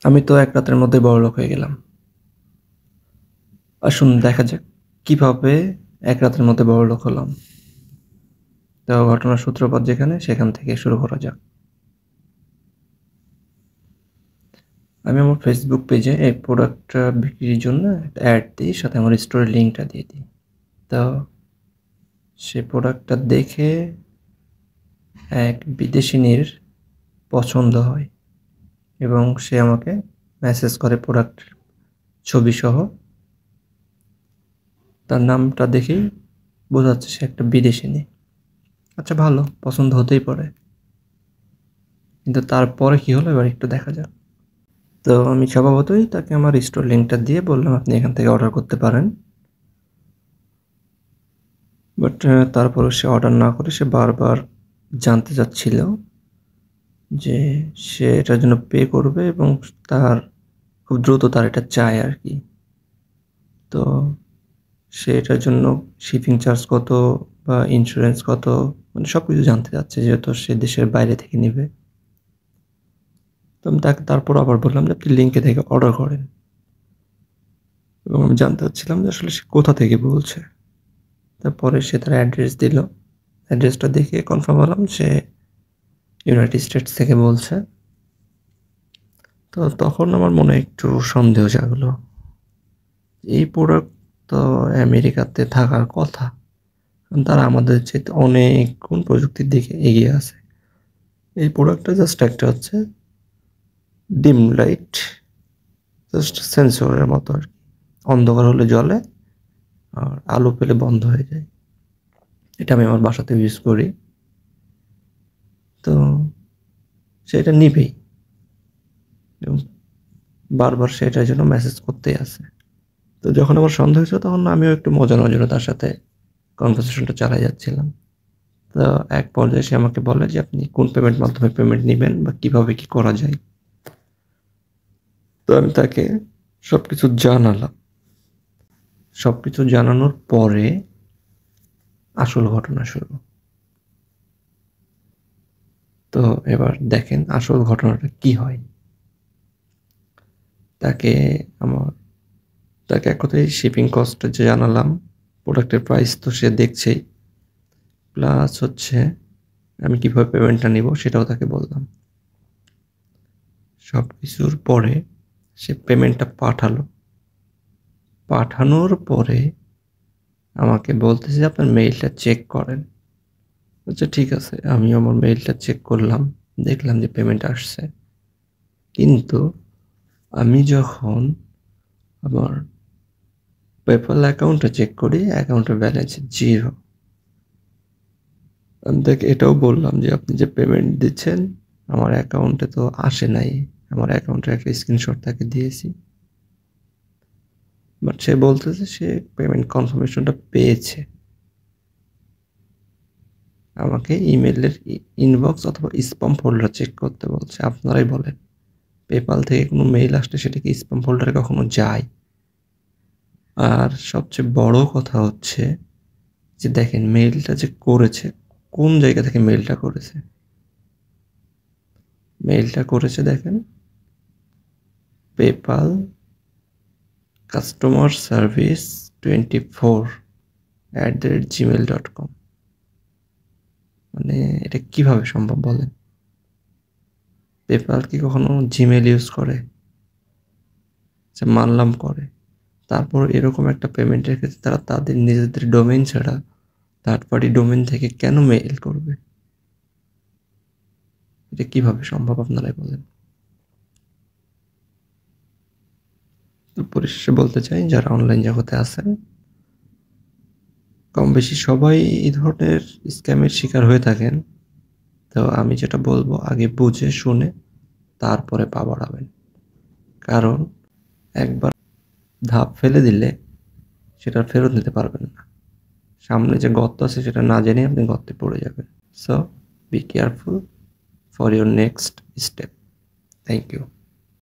আমি তো এক রাতের মধ্যে বড়লোক হয়ে গেলাম। আসুন দেখা যাক কিভাবে এক রাতের মধ্যে বড়লোক হলাম। তো ঘটনার সূত্রপাত যেখানে সেখান থেকে শুরু করা যাক। আমি আমার ফেসবুক পেজে এই প্রোডাক্টটা বিক্রির জন্য একটা অ্যাড দিই, সাথে আমার স্টোরের লিঙ্কটা দিয়ে দিই। তো সে প্রোডাক্টটা দেখে এক বিদেশিনীর পছন্দ হয় এবং সে আমাকে মেসেজ করে প্রোডাক্ট ছবি সহ। তার নামটা দেখেই বোঝা যাচ্ছে সে একটা বিদেশিনী। আচ্ছা, ভালো, পছন্দ হতেই পারে। কিন্তু তারপরে কি হলো এবার একটু দেখা যাক। তো আমি স্বভাবতই তাকে আমার স্টোর লিঙ্কটা দিয়ে বললাম আপনি এখান থেকে অর্ডার করতে পারেন। বাট তারপরেও সে অর্ডার না করে সে বারবার জানতে চাচ্ছিল যে সে এটার জন্য পে করবে এবং তার খুব দ্রুত তার এটা চায় আর কি। তো সে এটার জন্য শিপিং চার্জ কত বা ইন্স্যুরেন্স কত, মানে সব কিছু জানতে চাচ্ছে, যেহেতু সে দেশের বাইরে থেকে নেবে। তো আমি তাকে তারপর আবার বললাম যে আপনি লিঙ্কে থেকে অর্ডার করেন, এবং আমি জানতে চাচ্ছিলাম যে আসলে সে কোথা থেকে বলছে। তারপরে সে তার অ্যাড্রেস দিল। অ্যাড্রেসটা দেখে কনফার্ম হলাম সে ইউনাইটেড স্টেটস থেকে বলছে। তো তখন আমার মনে একটু সন্দেহ জাগলো। এই প্রোডাক্ট তো আমেরিকাতে থাকার কথা, কারণ তারা আমাদের চেয়ে অনেক গুণ প্রযুক্তির দিকে এগিয়ে আছে। এই প্রোডাক্টটা জাস্ট একটা হচ্ছে ডিম লাইট, জাস্ট সেন্সরের মতো আর কি। অন্ধকার হলে জ্বলে আর আলো পেলে বন্ধ হয়ে যায়। এটা আমি আমার বাসাতে ইউজ করি। তো সেটা নিবেই এবং বারবার সেটার জন্য মেসেজ করতেই আছে। তো যখন আমার সন্দেহ হয়েছিল তখন আমিও একটু মজা নজরে তার সাথে কনভারসেশনটা চালাই যাচ্ছিলাম। তো এক পর্যায়ে সে আমাকে বলে যে আপনি কোন পেমেন্ট মাধ্যমে পেমেন্ট নেবেন বা কিভাবে কি করা যায়। তো আমি তাকে সবকিছু জানালাম। সবকিছু জানানোর পরে আসল ঘটনা শুরু। তো এবার দেখেন আসল ঘটনাটা কি হয়। তাকে আমার তাকে এক কথায় শিপিং কস্ট যে জানালাম, প্রোডাক্টের প্রাইস তো সে দেখছেই, প্লাস হচ্ছে আমি কিভাবে পেমেন্টটা নিব সেটাও তাকে বললাম। সব কিছুর পরে সে পেমেন্টটা পাঠালো। পাঠানোর পরে আমাকে বলতেছে আপনার মেইলটা চেক করেন। আচ্ছা ঠিক আছে, আমি আমার মেইলটা চেক করলাম, দেখলাম যে পেমেন্ট আসছে। কিন্তু আমি যখন আমার পেপ্যাল অ্যাকাউন্টে চেক করি, অ্যাকাউন্টের ব্যালেন্স জিরো। আমি তাকে এটাও বললাম যে আপনি যে পেমেন্ট দিচ্ছেন আমার অ্যাকাউন্টে তো আসে নাই। আমার অ্যাকাউন্টের একটা স্ক্রিনশট তাকে দিয়েছি। বাট সে বলতেছে সে পেমেন্ট কনফার্মেশনটা পেয়েছে। আমাকে ইমেলের ইনবক্স অথবা স্প্যাম ফোল্ডার চেক করতে বলছে। আপনারাই বলেন, পেপাল থেকে কোনো মেইল আসলে সেটা কি স্প্যাম ফোল্ডারে কখনো যায়? আর সবচেয়ে বড় কথা হচ্ছে যে দেখেন মেইলটা যে করেছে, কোন জায়গা থেকে মেইলটা করেছে। মেইলটা করেছে দেখেন, পেপাল কাস্টমার সার্ভিস 24@gmail.com। মানে এটা কিভাবে সম্ভব বলেন? পেপাল কি কখনো জিমেল ইউজ করে? আচ্ছা মানলাম করে, তারপর এরকম একটা পেমেন্টের ক্ষেত্রে তারা তাদের নিজেদের ডোমেইন ছাড়া থার্ড পার্টি ডোমেইন থেকে কেন মেইল করবে? এটা কিভাবে সম্ভব আপনারাই বলেন। তো পরিশেষে বলতে চাই, যারা অনলাইন জগতে আছেন কম বেশি সবাই এই ধরনের স্ক্যামের শিকার হয়ে থাকেন। তো আমি যেটা বলবো আগে বুঝে শুনে তারপরে পা বাড়াবেন, কারণ একবার ধাপ ফেলে দিলে সেটা ফেরত নিতে পারবেন না। সামনে যে গর্ত আছে সেটা না জেনে আপনি গর্তে পড়ে যাবেন। So be careful for your next step. Thank you.